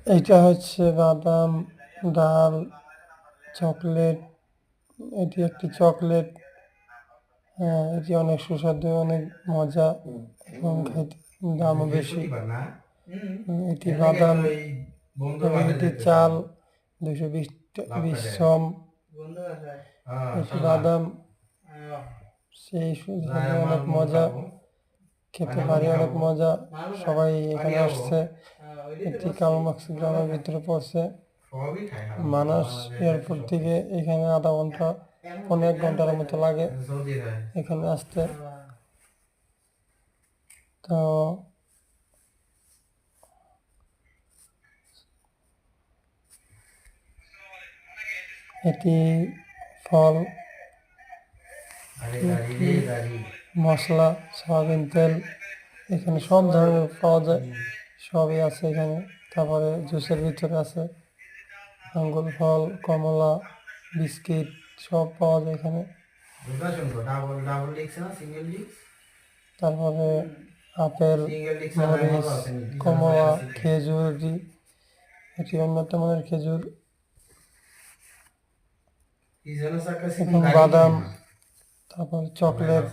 এইটা হচ্ছে বাদাম, ডাল, চকলেট। এটি একটি চকলেট। এটি অনেক সুস্বাদু, অনেক মজা এবং খাইতে দামও বেশি। এটি বাদাম এবং এটি চাল 220 শ্রম। এটি বাদাম সেই সুস্বাদু, অনেক মজা, খেতে ভারী অনেক মজা। সবাই এখানে আসছে। এটি কামারমাক্সি গ্রামের ভিতরে পড়ছে। মানাস এয়ারপোর্ট থেকে এখানে আধা ঘন্টা, 1.5 ঘন্টার মতো লাগে এখানে আসতে। তো এটি ফল, মশলা, সয়াবিন তেল, এখানে সব ধরনের পাওয়া যায়, সবই আছে এখানে। তারপরে জুসের ভিতরে আছে আঙ্গুর ফল, কমলা, বিস্কিট, সব পাওয়া যায় এখানে। তারপরে আপেল, মরিচ, কমলা, খেজুর, এটি উন্নত মানের খেজুর এবং বাদাম, তারপর চকলেট।